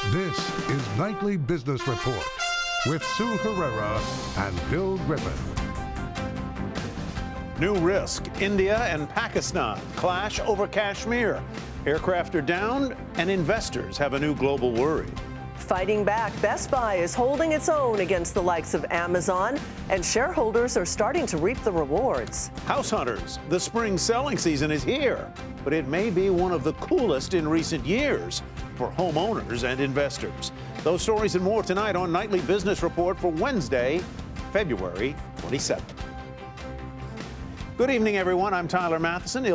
This is Nightly Business Report with Sue Herrera and Bill Griffith. New risk. India and Pakistan clash over Kashmir. Aircraft are down and investors have a new global worry. Fighting back, Best Buy is holding its own against the likes of Amazon, and shareholders are starting to reap the rewards. House hunters, the spring selling season is here, but it may be one of the coolest in recent years for homeowners and investors. Those stories and more tonight on Nightly Business Report for Wednesday, February 27th. Good evening, everyone. I'm Tyler Matheson,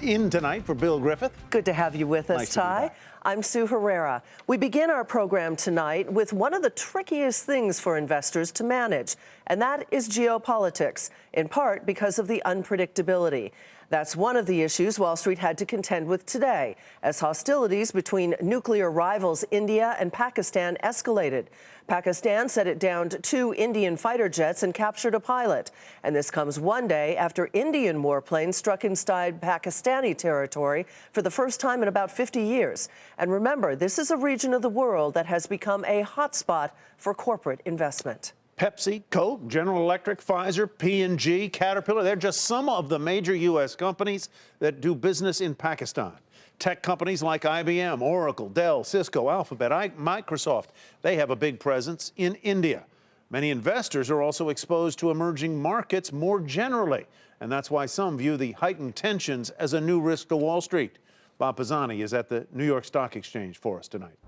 in tonight for Bill Griffith. Good to have you with us, Nice to be Ty. back. I'm Sue Herrera. We begin our program tonight with one of the trickiest things for investors to manage, and that is geopolitics, in part because of the unpredictability. That's one of the issues Wall Street had to contend with today, as hostilities between nuclear rivals India and Pakistan escalated. Pakistan said it downed 2 Indian fighter jets and captured a pilot. And this comes one day after Indian warplanes struck inside Pakistani territory for the first time in about 50 years. And remember, this is a region of the world that has become a hotspot for corporate investment. Pepsi, Coke, General Electric, Pfizer, P&G, Caterpillar, they're just some of the major U.S. companies that do business in Pakistan. Tech companies like IBM, Oracle, Dell, Cisco, Alphabet, Microsoft, they have a big presence in India. Many investors are also exposed to emerging markets more generally, and that's why some view the heightened tensions as a new risk to Wall Street. Bob Pisani is at the New York Stock Exchange for us tonight.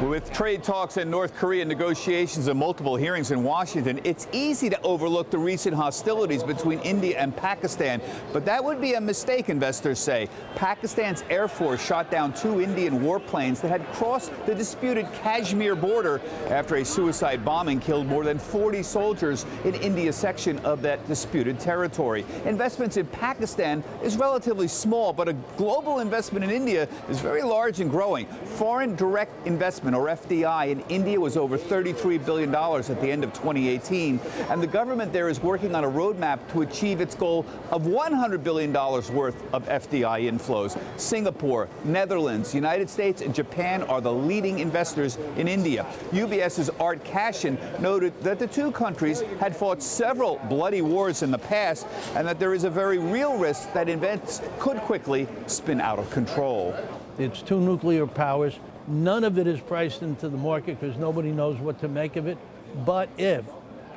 With trade talks and North Korea negotiations and multiple hearings in Washington, it's easy to overlook the recent hostilities between India and Pakistan. But that would be a mistake, investors say. Pakistan's Air Force shot down 2 Indian warplanes that had crossed the disputed Kashmir border after a suicide bombing killed more than 40 soldiers in India's section of that disputed territory. Investments in Pakistan is relatively small, but a global investment in India is very large and growing. Foreign direct investment, or FDI, in India was over $33 billion at the end of 2018, and the government there is working on a roadmap to achieve its goal of $100 billion worth of FDI inflows. Singapore, Netherlands, United States, and Japan are the leading investors in India. UBS's Art Cashin noted that the two countries had fought several bloody wars in the past, and that there is a very real risk that events could quickly spin out of control. It's 2 nuclear powers. None of it is priced into the market because nobody knows what to make of it. But if,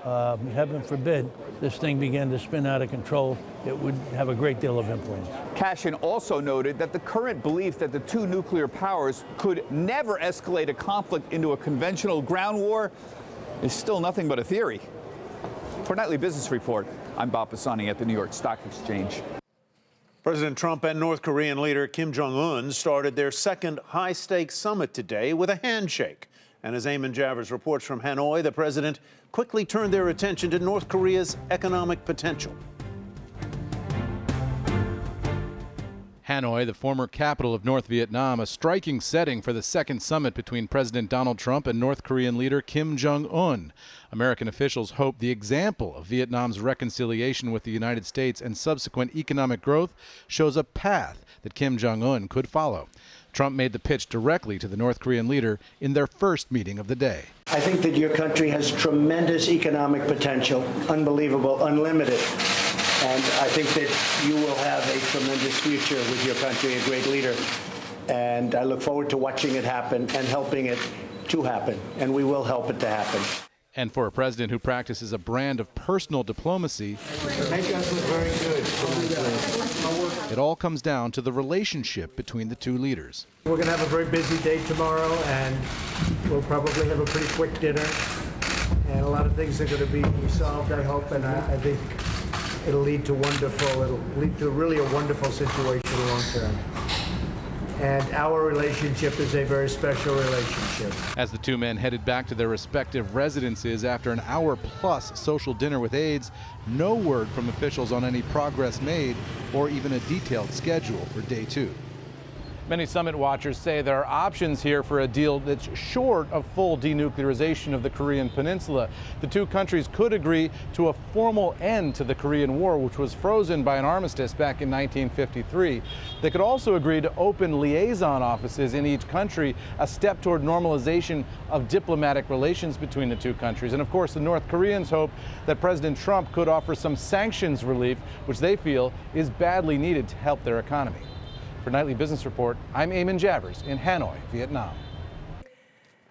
heaven forbid, this thing began to spin out of control, it would have a great deal of influence. Cashin also noted that the current belief that the 2 nuclear powers could never escalate a conflict into a conventional ground war is still nothing but a theory. For Nightly Business Report, I'm Bob Pisani at the New York Stock Exchange. President Trump and North Korean leader Kim Jong-un started their second high-stakes summit today with a handshake. And as Eamon Javers reports from Hanoi, the president quickly turned their attention to North Korea's economic potential. Hanoi, the former capital of North Vietnam, a striking setting for the second summit between President Donald Trump and North Korean leader Kim Jong-un. American officials hope the example of Vietnam's reconciliation with the United States and subsequent economic growth shows a path that Kim Jong-un could follow. Trump made the pitch directly to the North Korean leader in their first meeting of the day. I think that your country has tremendous economic potential, unbelievable, unlimited. And I think that you will have a tremendous future with your country, a great leader. And I look forward to watching it happen and helping it to happen. And we will help it to happen. And for a president who practices a brand of personal diplomacy, Make us look very good. it all comes down to the relationship between the two leaders. We're going to have a very busy day tomorrow, and we'll probably have a pretty quick dinner. And a lot of things are going to be resolved, I hope, and I think it'll lead to really a wonderful situation long term. And our relationship is a very special relationship. As the two men headed back to their respective residences after an hour-plus social dinner with aides, no word from officials on any progress made or even a detailed schedule for day 2. Many summit watchers say there are options here for a deal that's short of full denuclearization of the Korean peninsula. The two countries could agree to a formal end to the Korean War, which was frozen by an armistice back in 1953. They could also agree to open liaison offices in each country, a step toward normalization of diplomatic relations between the two countries. And of course, the North Koreans hope that President Trump could offer some sanctions relief, which they feel is badly needed to help their economy. For Nightly Business Report, I'm Eamon Javers in Hanoi, Vietnam.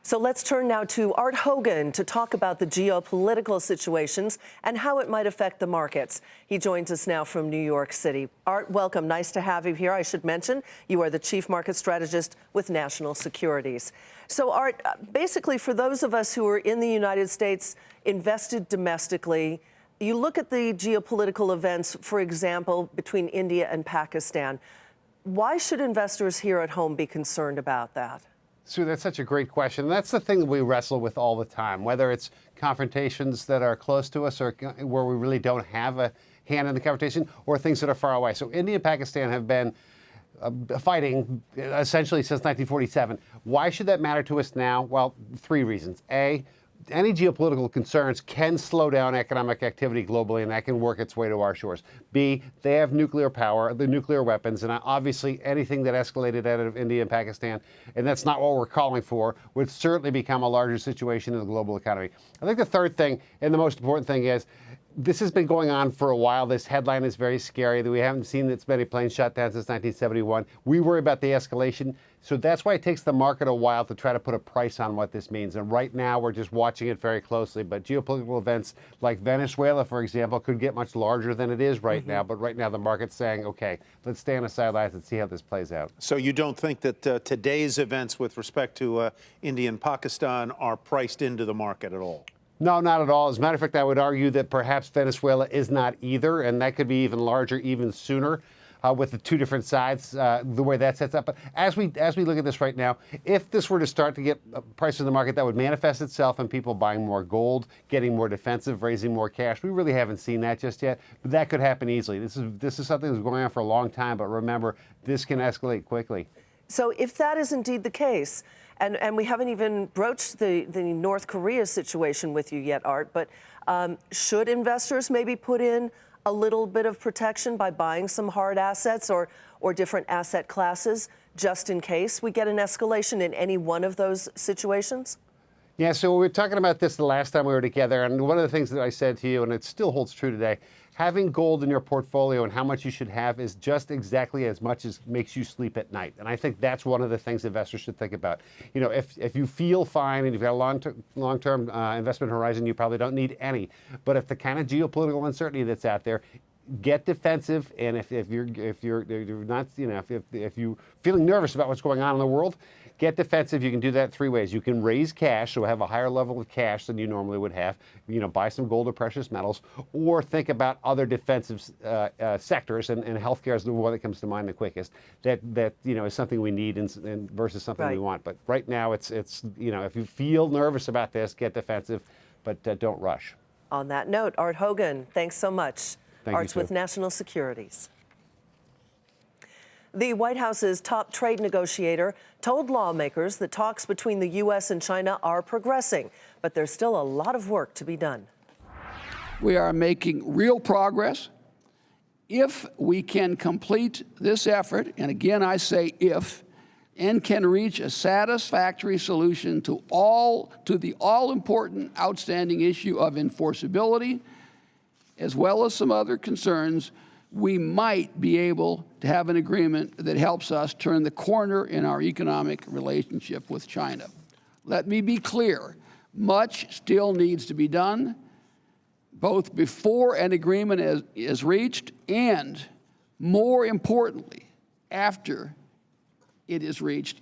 So let's turn now to Art Hogan to talk about the geopolitical situations and how it might affect the markets. He joins us now from New York City. Art, welcome. Nice to have you here. I should mention you are the chief market strategist with National Securities. So Art, basically for those of us who are in the United States, invested domestically, you look at the geopolitical events, for example, between India and Pakistan. Why should investors here at home be concerned about that? Sue, that's such a great question. That's the thing that we wrestle with all the time, whether it's confrontations that are close to us or where we really don't have a hand in the confrontation, or things that are far away. So India and Pakistan have been fighting essentially since 1947. Why should that matter to us now? Well, three reasons. A, any geopolitical concerns can slow down economic activity globally, and that can work its way to our shores. B, they have nuclear power, the nuclear weapons, and obviously anything that escalated out of India and Pakistan, and that's not what we're calling for, would certainly become a larger situation in the global economy. I think the third thing, and the most important thing, is this has been going on for a while. This headline is very scary that we haven't seen this many planes shot down since 1971. We worry about the escalation. So that's why it takes the market a while to try to put a price on what this means. And right now, we're just watching it very closely. But geopolitical events like Venezuela, for example, could get much larger than it is right now. But right now, the market's saying, OK, let's stay on the sidelines and see how this plays out. So you don't think that today's events with respect to India and Pakistan are priced into the market at all? No, not at all. As a matter of fact, I would argue that perhaps Venezuela is not either, and that could be even larger, even sooner, with the two different sides, the way that sets up. But as we look at this right now, if this were to start to get prices in the market, that would manifest itself in people buying more gold, getting more defensive, raising more cash. We really haven't seen that just yet, but that could happen easily. This is something that's going on for a long time, but remember, this can escalate quickly. So if that is indeed the case, and we haven't even broached the North Korea situation with you yet, Art, but should investors maybe put in a little bit of protection by buying some hard assets or different asset classes just in case we get an escalation in any one of those situations? Yeah, so we were talking about this the last time we were together, and one of the things that I said to you, and it still holds true today, having gold in your portfolio and how much you should have is just exactly as much as makes you sleep at night. And I think that's one of the things investors should think about. You know, if you feel fine and you've got a long-term investment horizon, you probably don't need any. But if the kind of geopolitical uncertainty that's out there, get defensive. And if you're not, you know, if you're feeling nervous about what's going on in the world, get defensive. You can do that three ways. You can raise cash, so have a higher level of cash than you normally would have. You know, buy some gold or precious metals, or think about other defensive sectors. And healthcare is the one that comes to mind the quickest. That you know is something we need and versus something we want. But right now, it's you know, if you feel nervous about this, get defensive, but don't rush. On that note, Art Hogan, thanks so much. Art's with National Securities. The White House's top trade negotiator told lawmakers that talks between the U.S. and China are progressing, but there's still a lot of work to be done. We are making real progress. If we can complete this effort, and again I say if, and can reach a satisfactory solution to the all-important outstanding issue of enforceability, as well as some other concerns, we might be able to have an agreement that helps us turn the corner in our economic relationship with China. Let me be clear, much still needs to be done, both before an agreement is reached and, more importantly, after it is reached.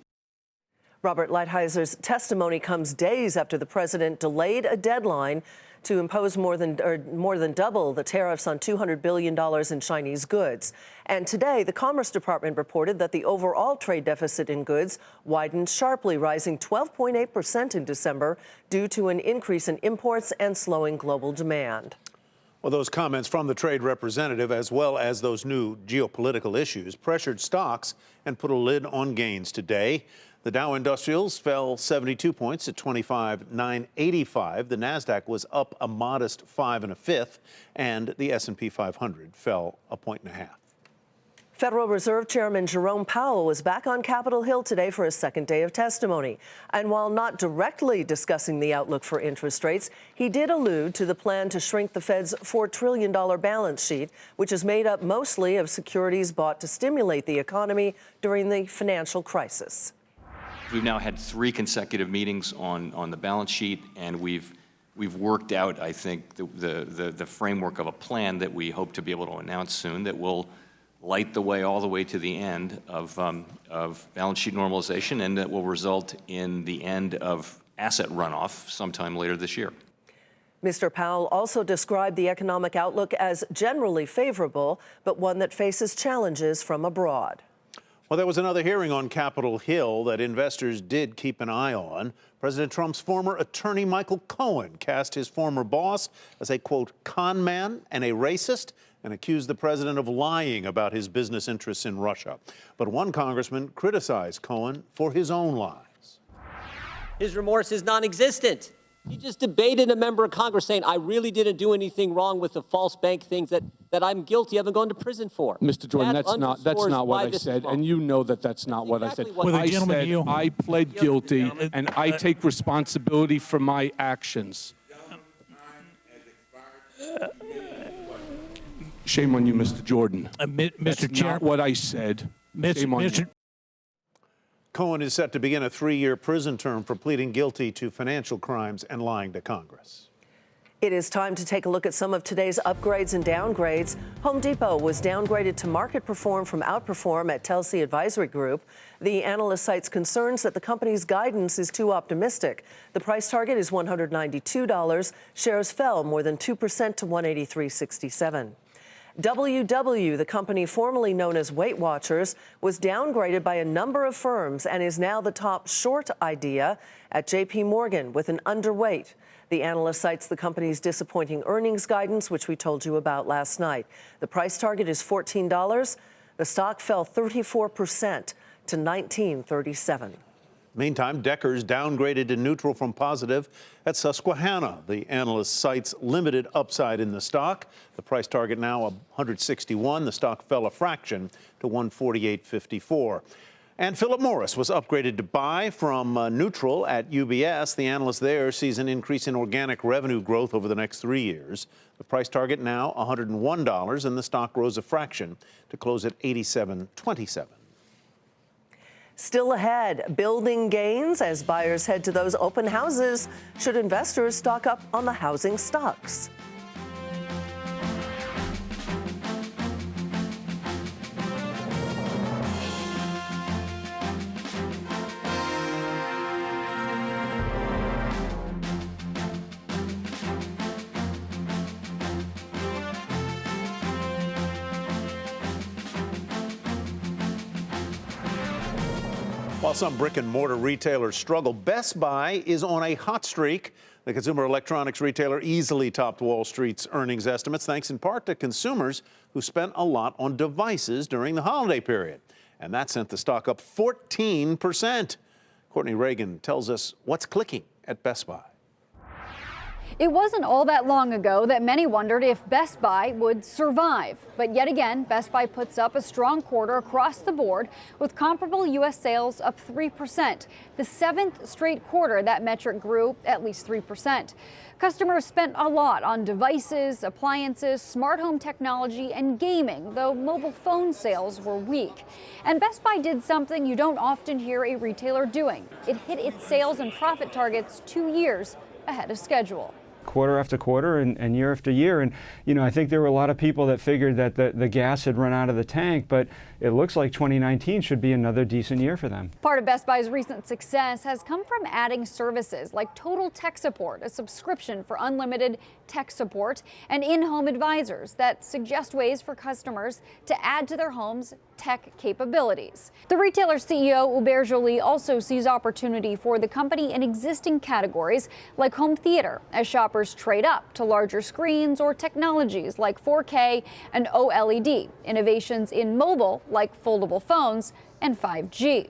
Robert Lighthizer testimony comes days after the president delayed a deadline to impose more than double the tariffs on $200 billion in Chinese goods. And today, the Commerce Department reported that the overall trade deficit in goods widened sharply, rising 12.8% in December due to an increase in imports and slowing global demand. Well, those comments from the trade representative, as well as those new geopolitical issues, pressured stocks and put a lid on gains today. The Dow Industrials fell 72 points at 25,985. The Nasdaq was up a modest 5 1/5, and the S&P 500 fell 1.5 points. Federal Reserve Chairman Jerome Powell was back on Capitol Hill today for a second day of testimony. And while not directly discussing the outlook for interest rates, he did allude to the plan to shrink the Fed's $4 trillion balance sheet, which is made up mostly of securities bought to stimulate the economy during the financial crisis. We've now had 3 consecutive meetings on the balance sheet, and we've worked out, I think, the framework of a plan that we hope to be able to announce soon that will light the way all the way to the end of balance sheet normalization, and that will result in the end of asset runoff sometime later this year. Mr. Powell also described the economic outlook as generally favorable, but one that faces challenges from abroad. Well, there was another hearing on Capitol Hill that investors did keep an eye on. President Trump's former attorney, Michael Cohen, cast his former boss as a, quote, con man and a racist, and accused the president of lying about his business interests in Russia. But one congressman criticized Cohen for his own lies. His remorse is non-existent. He just debated a member of Congress saying, I really didn't do anything wrong with the false bank things that I'm guilty of and going to prison for. Mr. Jordan, that's not what I said, and you know that that's not what I said. I said I pled guilty, and I take responsibility for my actions. Shame on you, Mr. Jordan. Mr. Chair, not what I said. Shame on you. Cohen is set to begin a 3-year prison term for pleading guilty to financial crimes and lying to Congress. It is time to take a look at some of today's upgrades and downgrades. Home Depot was downgraded to market perform from outperform at Telsey Advisory Group. The analyst cites concerns that the company's guidance is too optimistic. The price target is $192. Shares fell more than 2% to $183.67. WW, the company formerly known as Weight Watchers, was downgraded by a number of firms and is now the top short idea at J.P. Morgan with an underweight. The analyst cites the company's disappointing earnings guidance, which we told you about last night. The price target is $14. The stock fell 34% to $19.37. Meantime, Decker's downgraded to neutral from positive at Susquehanna. The analyst cites limited upside in the stock. The price target now $161. The stock fell a fraction to $148.54. And Philip Morris was upgraded to buy from neutral at UBS. The analyst there sees an increase in organic revenue growth over the next 3 years. The price target now $101, and the stock rose a fraction to close at $87.27. Still ahead, building gains as buyers head to those open houses. Should investors stock up on the housing stocks? While some brick and mortar retailers struggle, Best Buy is on a hot streak. The consumer electronics retailer easily topped Wall Street's earnings estimates, thanks in part to consumers who spent a lot on devices during the holiday period. And that sent the stock up 14%. Courtney Reagan tells us what's clicking at Best Buy. It wasn't all that long ago that many wondered if Best Buy would survive. But yet again, Best Buy puts up a strong quarter across the board with comparable U.S. sales up 3%. The 7th straight quarter that metric grew at least 3%. Customers spent a lot on devices, appliances, smart home technology, and gaming, though mobile phone sales were weak. And Best Buy did something you don't often hear a retailer doing. It hit its sales and profit targets 2 years ahead of schedule. Quarter after quarter and year after year. And, I think there were a lot of people that figured that the gas had run out of the tank, but it looks like 2019 should be another decent year for them. Part of Best Buy's recent success has come from adding services like Total Tech Support, a subscription for unlimited tech support, and in-home advisors that suggest ways for customers to add to their home's tech capabilities. The retailer's CEO, Hubert Joly, also sees opportunity for the company in existing categories like home theater, as shoppers shoppers trade up to larger screens or technologies like 4K and OLED, innovations in mobile like foldable phones and 5G.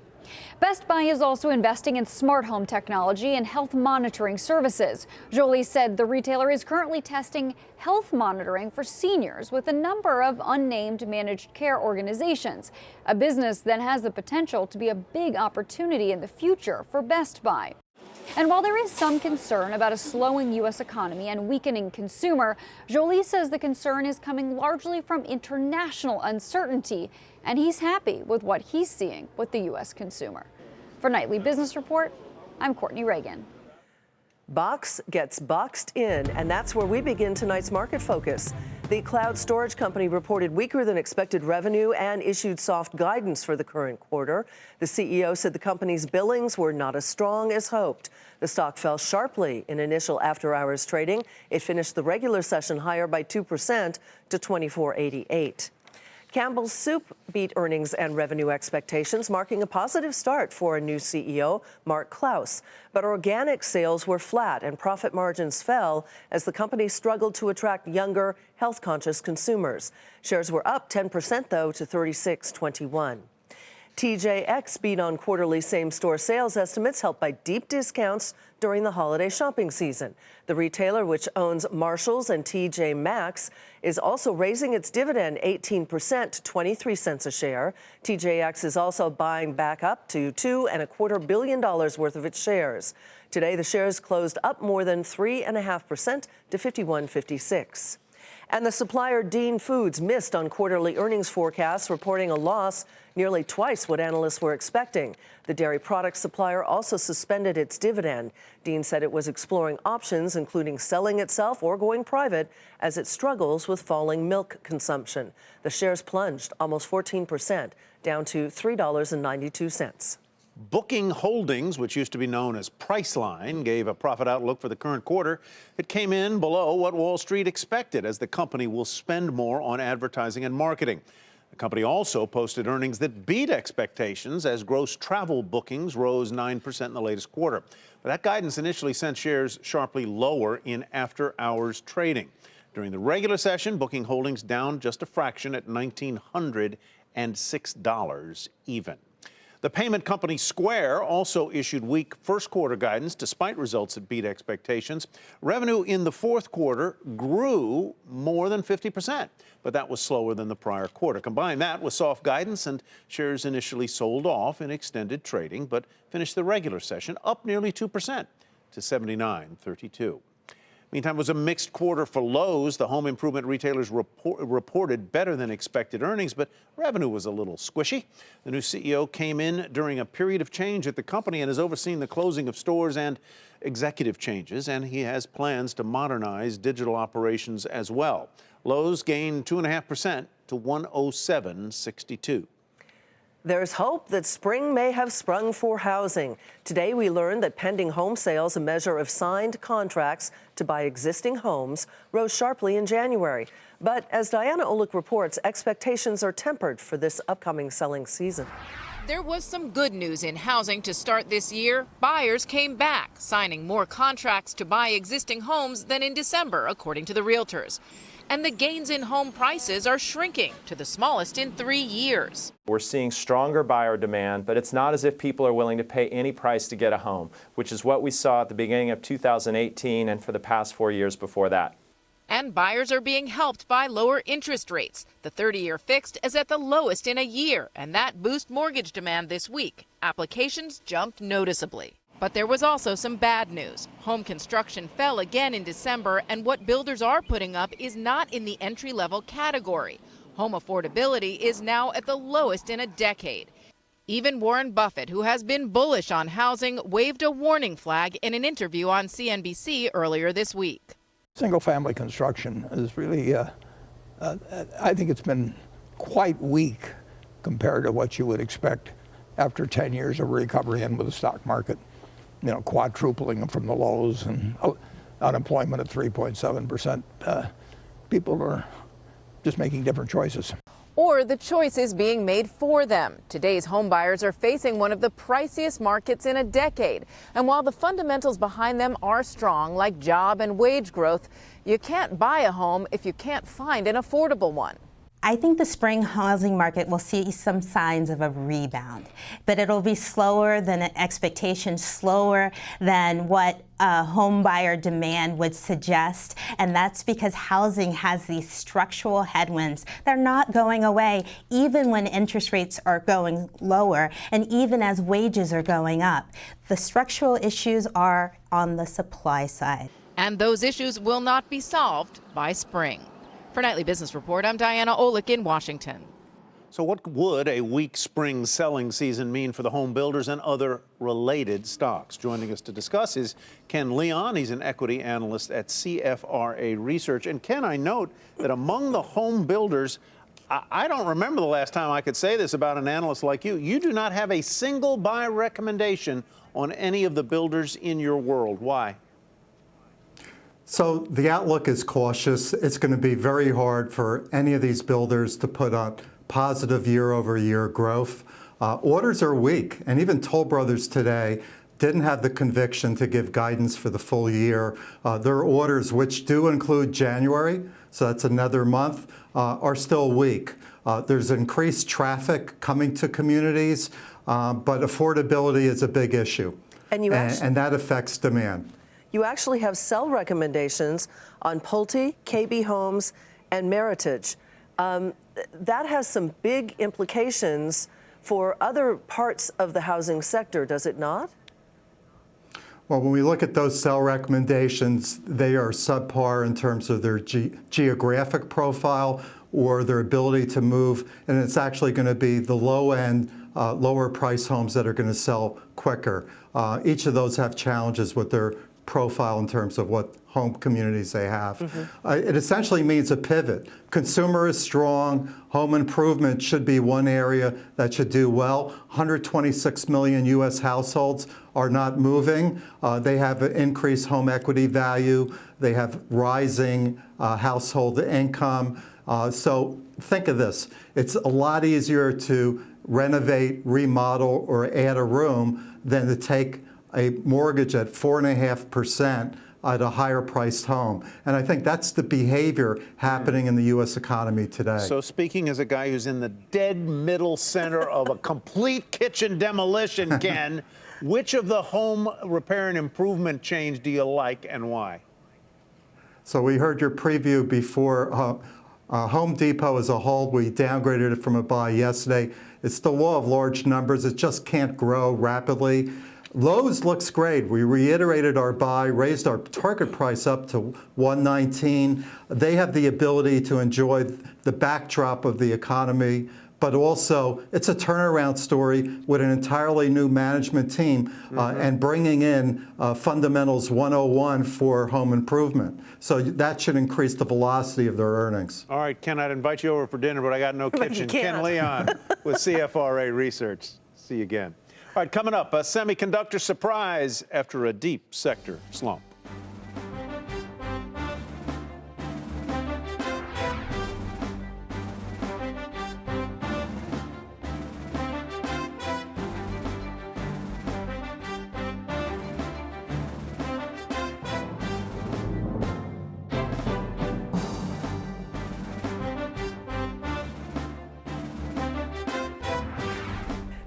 Best Buy is also investing in smart home technology and health monitoring services. Jolie said the retailer is currently testing health monitoring for seniors with a number of unnamed managed care organizations, a business that has the potential to be a big opportunity in the future for Best Buy. And while there is some concern about a slowing U.S. economy and weakening consumer, Jolie says the concern is coming largely from international uncertainty, and he's happy with what he's seeing with the U.S. consumer. For Nightly Business Report, I'm Courtney Reagan. Box gets boxed in, and that's where we begin tonight's market focus. The cloud storage company reported weaker than expected revenue and issued soft guidance for the current quarter. The CEO said the company's billings were not as strong as hoped. The stock fell sharply in initial after-hours trading. It finished the regular session higher by 2% to $24.88. Campbell's Soup beat earnings and revenue expectations, marking a positive start for a new CEO, Mark Klaus. But organic sales were flat and profit margins fell as the company struggled to attract younger, health-conscious consumers. Shares were up 10%, though, to $36.21. TJX beat on quarterly same-store sales estimates, helped by deep discounts during the holiday shopping season. The retailer, which owns Marshalls and TJ Maxx, is also raising its dividend 18% to 23 cents a share. TJX is also buying back up to $2.25 billion worth of its shares. Today, the shares closed up more than 3.5% to $51.56. And the supplier Dean Foods missed on quarterly earnings forecasts, reporting a loss nearly twice what analysts were expecting. The dairy product supplier also suspended its dividend. Dean said it was exploring options, including selling itself or going private, as it struggles with falling milk consumption. The shares plunged almost 14%, down to $3.92. Booking Holdings, which used to be known as Priceline, gave a profit outlook for the current quarter. It came in below what Wall Street expected, as the company will spend more on advertising and marketing. The company also posted earnings that beat expectations, as gross travel bookings rose 9% in the latest quarter. But that guidance initially sent shares sharply lower in after-hours trading. During the regular session, Booking Holdings down just a fraction at $1,906 even. The payment company Square also issued weak first quarter guidance despite results that beat expectations. Revenue in the fourth quarter grew more than 50%, but that was slower than the prior quarter. Combine that with soft guidance, and shares initially sold off in extended trading, but finished the regular session up nearly 2% to $79.32. Meantime, it was a mixed quarter for Lowe's. The home improvement retailers reported better than expected earnings, but revenue was a little squishy. The new CEO came in during a period of change at the company and has overseen the closing of stores and executive changes, and he has plans to modernize digital operations as well. Lowe's gained 2.5% to $107.62. There's hope that spring may have sprung for housing. Today, we learned that pending home sales, a measure of signed contracts to buy existing homes, rose sharply in January. But as Diana Olick reports, expectations are tempered for this upcoming selling season. There was some good news in housing to start this year. Buyers came back, signing more contracts to buy existing homes than in December, according to the realtors. And the gains in home prices are shrinking to the smallest in 3 years. We're seeing stronger buyer demand, but it's not as if people are willing to pay any price to get a home, which is what we saw at the beginning of 2018 and for the past 4 years before that. And buyers are being helped by lower interest rates. The 30-year fixed is at the lowest in a year, and that boosts mortgage demand this week. Applications jumped noticeably. But there was also some bad news. Home construction fell again in December, and what builders are putting up is not in the entry-level category. Home affordability is now at the lowest in a decade. Even Warren Buffett, who has been bullish on housing, waved a warning flag in an interview on CNBC earlier this week. Single-family construction is really, I think it's been quite weak compared to what you would expect after 10 years of recovery and with the stock market, you know, quadrupling from the lows and unemployment at 3.7%. People are just making different choices. or the choice is being made for them. Today's home buyers are facing one of the priciest markets in a decade. And while the fundamentals behind them are strong, like job and wage growth, you can't buy a home if you can't find an affordable one. I think the spring housing market will see some signs of a rebound, but it'll be slower than an expectation, slower than what home buyer demand would suggest, and that's because housing has these structural headwinds. They're not going away, even when interest rates are going lower and even as wages are going up. The structural issues are on the supply side. And those issues will not be solved by spring. For Nightly Business Report, I'm Diana Olick in Washington. So what would a weak spring selling season mean for the home builders and other related stocks? Joining us to discuss is Ken Leon. He's an equity analyst at CFRA Research. And Ken, I note that among the home builders, I don't remember the last time I could say this about an analyst like you. You do not have a single buy recommendation on any of the builders in your world. Why? So the outlook is cautious. It's going to be very hard for any of these builders to put up positive year-over-year growth. Orders are weak, and even Toll Brothers today didn't have the conviction to give guidance for the full year. Their orders, which do include January, so that's another month, are still weak. There's increased traffic coming to communities, but affordability is a big issue, and that affects demand. You actually have sell recommendations on Pulte, KB Homes, and Meritage. That has some big implications for other parts of the housing sector, does it not? Well, when we look at those sell recommendations, they are subpar in terms of their geographic profile or their ability to move, and it's actually going to be the low-end, lower-price homes that are going to sell quicker. Each of those have challenges with their profile in terms of what home communities they have. It essentially means a pivot. Consumer is strong. Home improvement should be one area that should do well. 126 million U.S. households are not moving. They have an increased home equity value. They have rising household income. So think of this. It's a lot easier to renovate, remodel, or add a room than to take a mortgage at 4.5% at a higher priced home. And I think that's the behavior happening in the U.S. economy today. So speaking as a guy who's in the dead middle center of a complete kitchen demolition, Ken, which of the home repair and improvement chains do you like and why? So we heard your preview before. Home Depot as a whole, we downgraded it from a buy yesterday. It's the law of large numbers. It just can't grow rapidly. Lowe's looks great. We reiterated our buy, raised our target price up to $119. They have the ability to enjoy the backdrop of the economy, but also it's a turnaround story with an entirely new management team and bringing in Fundamentals 101 for home improvement. So that should increase the velocity of their earnings. All right, Ken, I'd invite you over for dinner, but I got no kitchen. Ken Leon with CFRA Research. See you again. All right, coming up, a semiconductor surprise after a deep sector slump.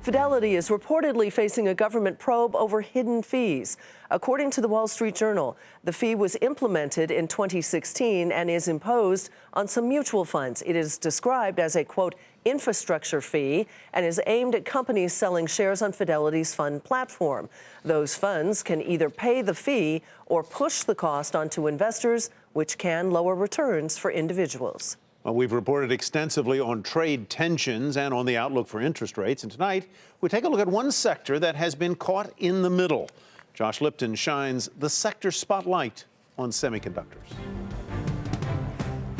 Fidelity is reportedly facing a government probe over hidden fees. According to the Wall Street Journal, the fee was implemented in 2016 and is imposed on some mutual funds. It is described as a, quote, infrastructure fee and is aimed at companies selling shares on Fidelity's fund platform. Those funds can either pay the fee or push the cost onto investors, which can lower returns for individuals. Well, we've reported extensively on trade tensions and on the outlook for interest rates. And tonight, we take a look at one sector that has been caught in the middle. Josh Lipton shines the sector spotlight on semiconductors.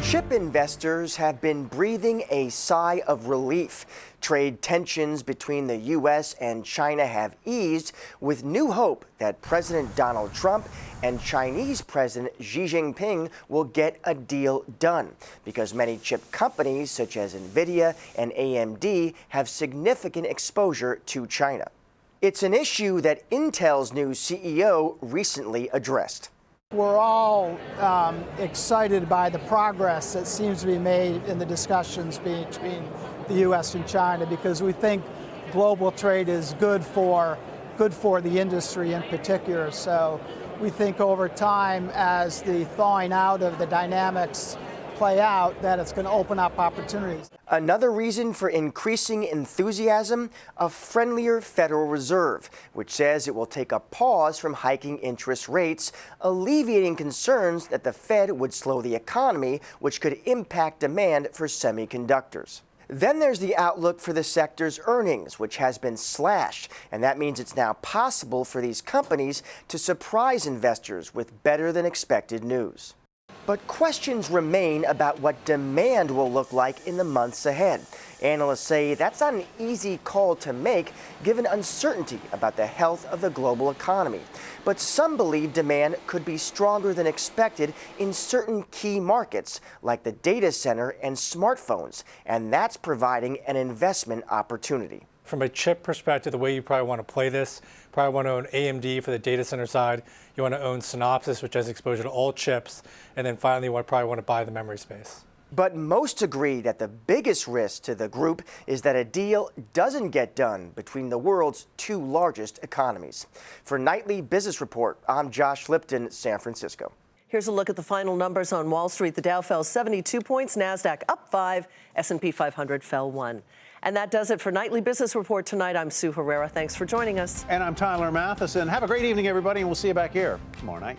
Chip investors have been breathing a sigh of relief. Trade tensions between the U.S. and China have eased, with new hope that President Donald Trump and Chinese President Xi Jinping will get a deal done, because many chip companies such as NVIDIA and AMD have significant exposure to China. It's an issue that Intel's new CEO recently addressed. We're all excited by the progress that seems to be made in the discussions between the U.S. and China, because we think global trade is good for the industry in particular. So we think over time, as the thawing out of the dynamics play out, that it's going to open up opportunities. Another reason for increasing enthusiasm, a friendlier Federal Reserve, which says it will take a pause from hiking interest rates, alleviating concerns that the Fed would slow the economy, which could impact demand for semiconductors. Then there's the outlook for the sector's earnings, which has been slashed, and that means it's now possible for these companies to surprise investors with better than expected news. But questions remain about what demand will look like in the months ahead. Analysts say that's not an easy call to make, given uncertainty about the health of the global economy. But some believe demand could be stronger than expected in certain key markets, like the data center and smartphones, and that's providing an investment opportunity. From a chip perspective, the way you probably want to play this, probably want to own AMD for the data center side. You want to own Synopsys, which has exposure to all chips. And then finally, you probably want to buy the memory space. But most agree that the biggest risk to the group is that a deal doesn't get done between the world's two largest economies. For Nightly Business Report, I'm Josh Lipton, San Francisco. Here's a look at the final numbers on Wall Street. The Dow fell 72 points, NASDAQ up 5, S&P 500 fell 1. And that does it for Nightly Business Report tonight. I'm Sue Herrera. Thanks for joining us. And I'm Tyler Mathisen. Have a great evening, everybody, and we'll see you back here tomorrow night.